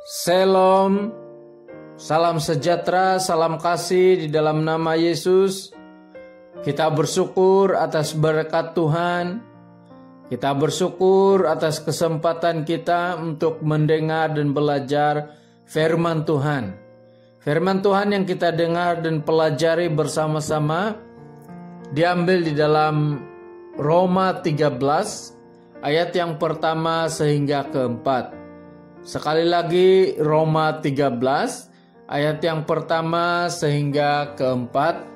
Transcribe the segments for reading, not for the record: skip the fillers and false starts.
Shalom, salam sejahtera, salam kasih di dalam nama Yesus. Kita bersyukur atas berkat Tuhan. Kita bersyukur atas kesempatan kita untuk mendengar dan belajar firman Tuhan. Firman Tuhan yang kita dengar dan pelajari bersama-sama diambil di dalam Roma 13 ayat yang pertama sehingga keempat. Sekali lagi Roma 13 ayat yang pertama sehingga keempat,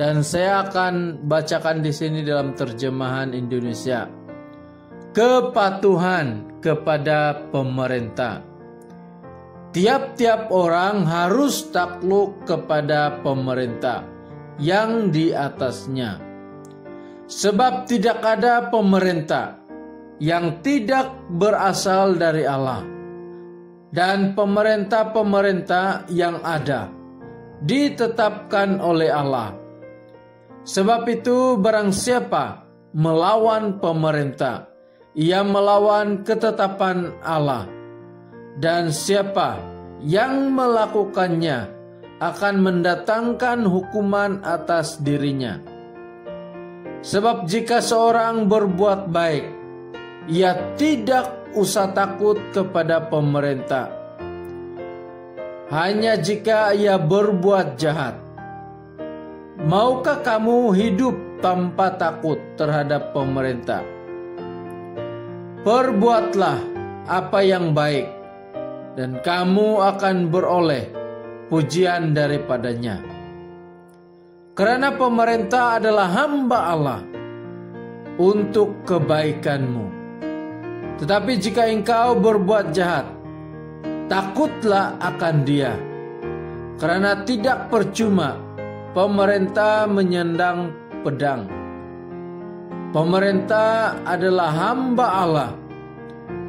dan saya akan bacakan di sini dalam terjemahan Indonesia. Kepatuhan kepada pemerintah. Tiap-tiap orang harus takluk kepada pemerintah yang di atasnya. Sebab tidak ada pemerintah yang tidak berasal dari Allah. Dan pemerintah-pemerintah yang ada ditetapkan oleh Allah. Sebab itu barang siapa melawan pemerintah, ia melawan ketetapan Allah. Dan siapa yang melakukannya akan mendatangkan hukuman atas dirinya. Sebab jika seorang berbuat baik, ia tidak usah takut kepada pemerintah. Hanya jika ia berbuat jahat. Maukah kamu hidup tanpa takut terhadap pemerintah? Perbuatlah apa yang baik, dan kamu akan beroleh pujian daripadanya. Karena pemerintah adalah hamba Allah untuk kebaikanmu. Tetapi jika engkau berbuat jahat, takutlah akan dia. Karena tidak percuma pemerintah menyandang pedang. Pemerintah adalah hamba Allah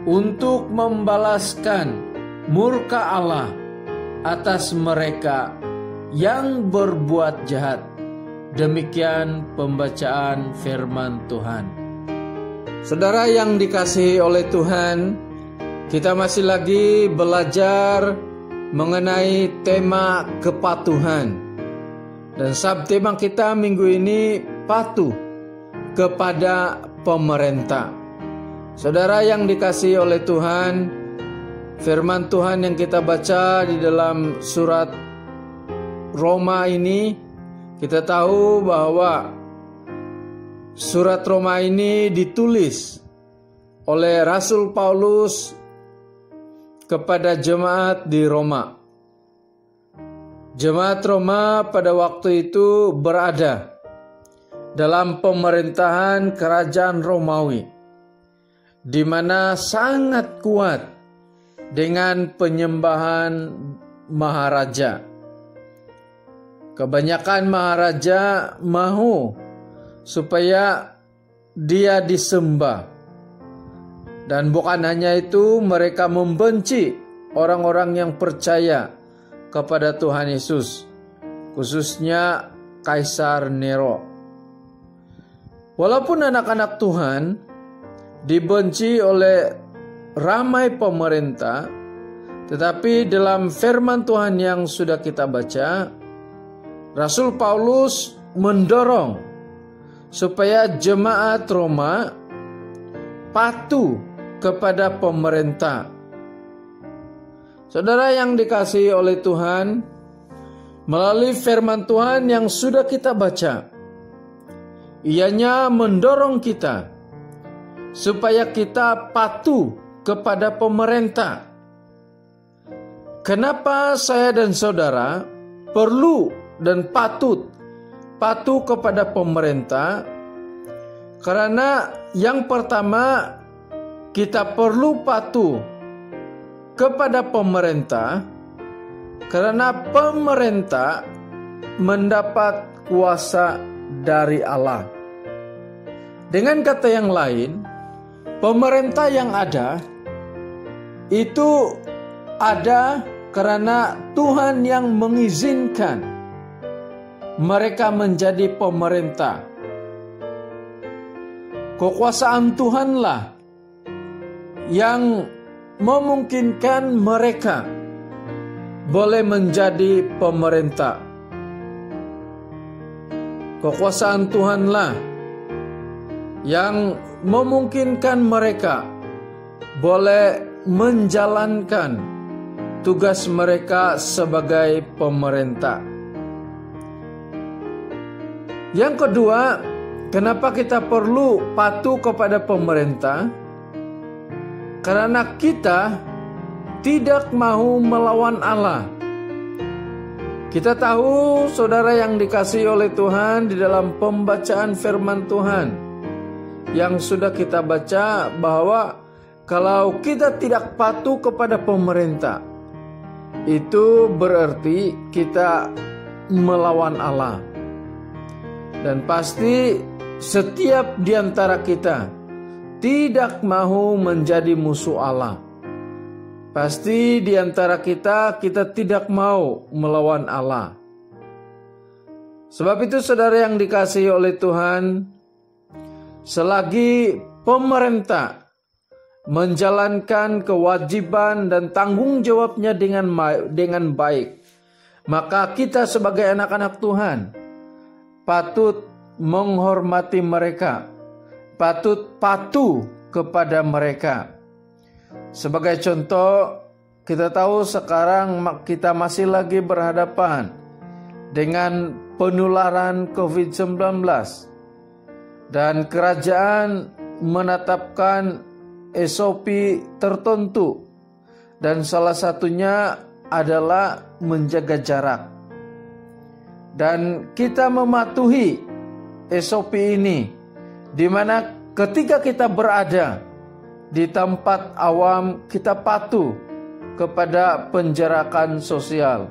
untuk membalaskan murka Allah atas mereka yang berbuat jahat. Demikian pembacaan firman Tuhan. Saudara yang dikasihi oleh Tuhan, kita masih lagi belajar mengenai tema kepatuhan. Dan subtema kita minggu ini patuh kepada pemerintah. Saudara yang dikasihi oleh Tuhan, firman Tuhan yang kita baca di dalam surat Roma ini, kita tahu bahwa surat Roma ini ditulis oleh Rasul Paulus kepada jemaat di Roma. Jemaat Roma pada waktu itu berada dalam pemerintahan kerajaan Romawi, di mana sangat kuat dengan penyembahan maharaja. Kebanyakan maharaja mau supaya dia disembah. Dan bukan hanya itu, mereka membenci orang-orang yang percaya kepada Tuhan Yesus, khususnya Kaisar Nero. Walaupun anak-anak Tuhan dibenci oleh ramai pemerintah, tetapi dalam firman Tuhan yang sudah kita baca, Rasul Paulus mendorong supaya jemaat Roma patuh kepada pemerintah. Saudara yang dikasihi oleh Tuhan, melalui firman Tuhan yang sudah kita baca, ianya mendorong kita supaya kita patuh kepada pemerintah. Kenapa saya dan saudara perlu dan patuh kepada pemerintah? Karena yang pertama, kita perlu patuh kepada pemerintah karena pemerintah mendapat kuasa dari Allah. Dengan kata yang lain, pemerintah yang ada itu ada karena Tuhan yang mengizinkan mereka menjadi pemerintah. Kekuasaan Tuhanlah yang memungkinkan mereka boleh menjadi pemerintah. Kekuasaan Tuhanlah yang memungkinkan mereka boleh menjalankan tugas mereka sebagai pemerintah. Yang kedua, kenapa kita perlu patuh kepada pemerintah? Karena kita tidak mau melawan Allah. Kita tahu, saudara yang dikasihi oleh Tuhan, di dalam pembacaan firman Tuhan yang sudah kita baca, bahwa kalau kita tidak patuh kepada pemerintah, itu berarti kita melawan Allah. Dan pasti setiap di antara kita tidak mau menjadi musuh Allah. Pasti di antara kita tidak mau melawan Allah. Sebab itu saudara yang dikasihi oleh Tuhan, selagi pemerintah menjalankan kewajiban dan tanggung jawabnya dengan baik, maka kita sebagai anak-anak Tuhan patut menghormati mereka, patut patuh kepada mereka. Sebagai contoh, kita tahu sekarang kita masih lagi berhadapan dengan penularan COVID-19 dan kerajaan menetapkan SOP tertentu, dan salah satunya adalah menjaga jarak. Dan kita mematuhi SOP ini, di mana ketika kita berada di tempat awam, kita patuh kepada penjarakan sosial.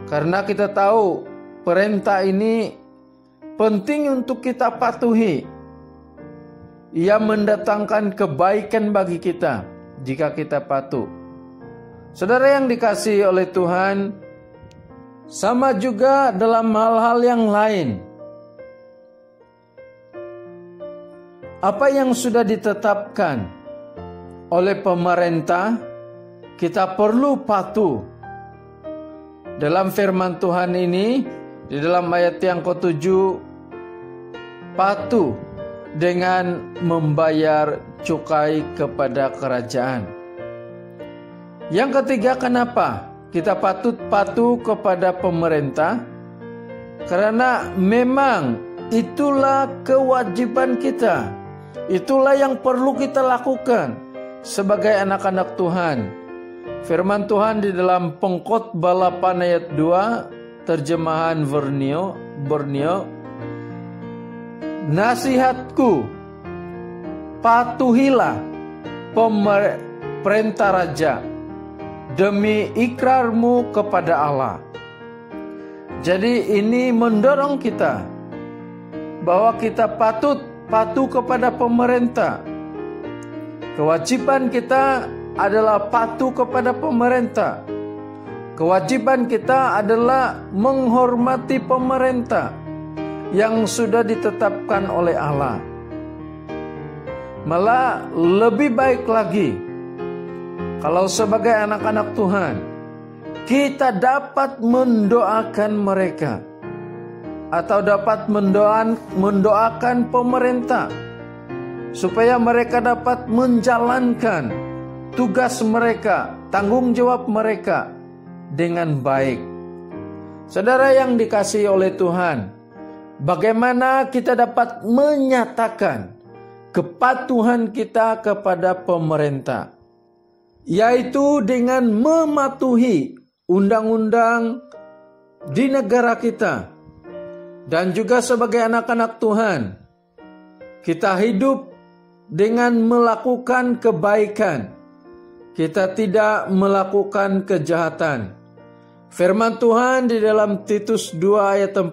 Karena kita tahu perintah ini penting untuk kita patuhi. Ia mendatangkan kebaikan bagi kita jika kita patuh. Saudara yang dikasihi oleh Tuhan, sama juga dalam hal-hal yang lain. Apa yang sudah ditetapkan oleh pemerintah, kita perlu patuh. Dalam firman Tuhan ini, di dalam ayat yang ke-7, patuh dengan membayar cukai kepada kerajaan. Yang ketiga, kenapa kita patut patuh kepada pemerintah? Karena memang itulah kewajiban kita. Itulah yang perlu kita lakukan sebagai anak-anak Tuhan. Firman Tuhan di dalam Pengkhotbah 8 ayat 2, terjemahan Borneo, nasihatku, patuhilah perintah raja demi ikrarmu kepada Allah. Jadi ini mendorong kita bahwa kita patuh kepada pemerintah. Kewajiban kita adalah patuh kepada pemerintah. Kewajiban kita adalah menghormati pemerintah yang sudah ditetapkan oleh Allah. Malah lebih baik lagi kalau sebagai anak-anak Tuhan kita dapat mendoakan mereka, atau dapat mendoakan pemerintah supaya mereka dapat menjalankan tugas mereka, tanggung jawab mereka dengan baik. Saudara yang dikasihi oleh Tuhan, bagaimana kita dapat menyatakan kepatuhan kita kepada pemerintah? Yaitu dengan mematuhi undang-undang di negara kita. Dan juga sebagai anak-anak Tuhan, kita hidup dengan melakukan kebaikan. Kita tidak melakukan kejahatan. Firman Tuhan di dalam Titus 2 ayat 14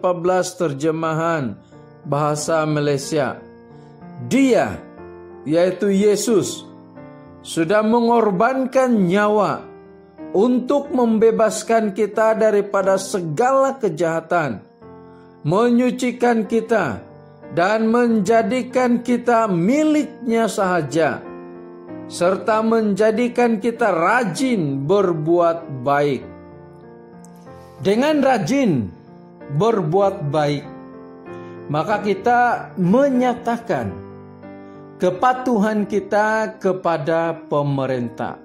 terjemahan bahasa Malaysia. Dia, yaitu Yesus, sudah mengorbankan nyawa untuk membebaskan kita daripada segala kejahatan, menyucikan kita dan menjadikan kita miliknya sahaja. serta menjadikan kita rajin berbuat baik. Dengan rajin berbuat baik, maka kita menyatakan kepatuhan kita kepada pemerintah.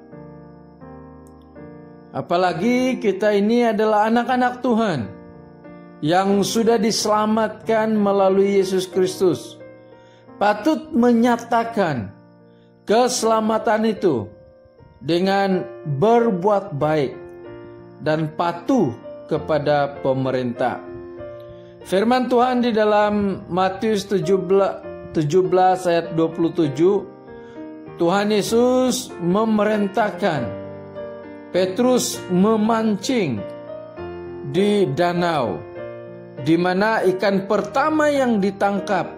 Apalagi kita ini adalah anak-anak Tuhan yang sudah diselamatkan melalui Yesus Kristus. Patut menyatakan keselamatan itu dengan berbuat baik dan patuh kepada pemerintah. Firman Tuhan di dalam Matius 17 ayat 27, Tuhan Yesus memerintahkan Petrus memancing di danau, di mana ikan pertama yang ditangkap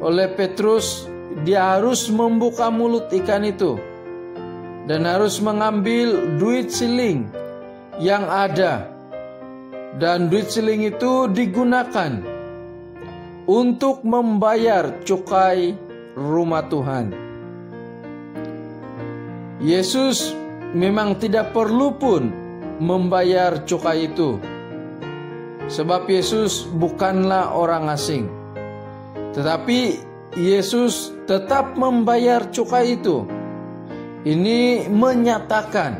oleh Petrus, dia harus membuka mulut ikan itu dan harus mengambil duit siling yang ada, dan duit siling itu digunakan untuk membayar cukai rumah Tuhan. Yesus memang tidak perlu pun membayar cukai itu, sebab Yesus bukanlah orang asing. Tetapi Yesus tetap membayar cukai itu. Ini menyatakan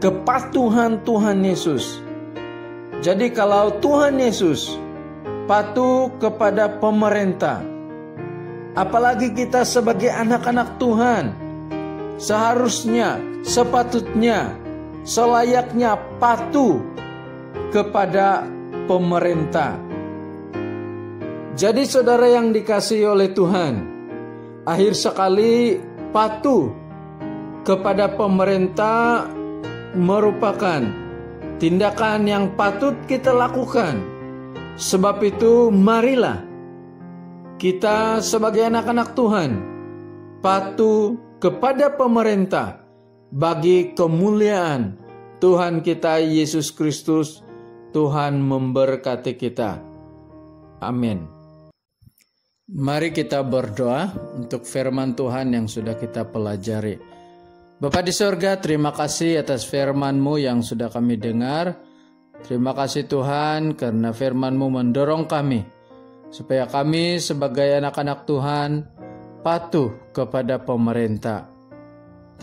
kepatuhan Tuhan Yesus. Jadi kalau Tuhan Yesus patuh kepada pemerintah, apalagi kita sebagai anak-anak Tuhan, seharusnya, sepatutnya, selayaknya patuh kepada pemerintah. Jadi saudara yang dikasihi oleh Tuhan, akhir sekali patuh kepada pemerintah merupakan tindakan yang patut kita lakukan. Sebab itu marilah kita sebagai anak-anak Tuhan patuh kepada pemerintah bagi kemuliaan Tuhan kita Yesus Kristus. Tuhan memberkati kita. Amin. Mari kita berdoa untuk firman Tuhan yang sudah kita pelajari. Bapa di sorga, terima kasih atas firman-Mu yang sudah kami dengar. Terima kasih Tuhan karena firman-Mu mendorong kami supaya kami sebagai anak-anak Tuhan patuh kepada pemerintah.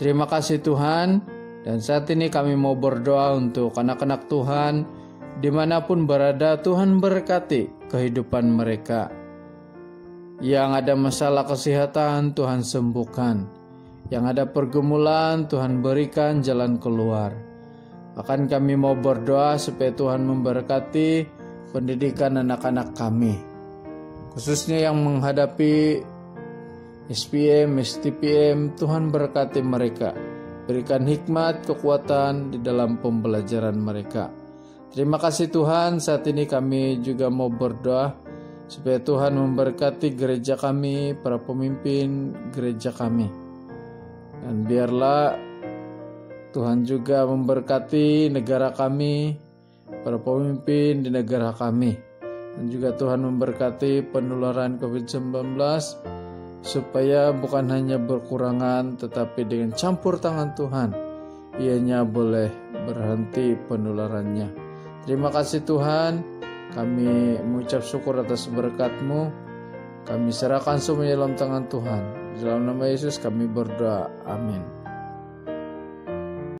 Terima kasih Tuhan, dan saat ini kami mau berdoa untuk anak-anak Tuhan dimanapun berada. Tuhan berkati kehidupan mereka. Yang ada masalah kesehatan, Tuhan sembuhkan. Yang ada pergumulan, Tuhan berikan jalan keluar. Bahkan kami mau berdoa supaya Tuhan memberkati pendidikan anak-anak kami, khususnya yang menghadapi SPM, STPM. Tuhan berkati mereka, berikan hikmat, kekuatan di dalam pembelajaran mereka. Terima kasih Tuhan. Saat ini kami juga mau berdoa supaya Tuhan memberkati gereja kami, para pemimpin gereja kami. Dan biarlah Tuhan juga memberkati negara kami, para pemimpin di negara kami. Dan juga Tuhan memberkati penularan COVID-19 supaya bukan hanya berkurangan, tetapi dengan campur tangan Tuhan, ianya boleh berhenti penularannya. Terima kasih Tuhan. Kami mengucap syukur atas berkat-Mu. Kami serahkan semuanya dalam tangan Tuhan. Di dalam nama Yesus kami berdoa. Amin.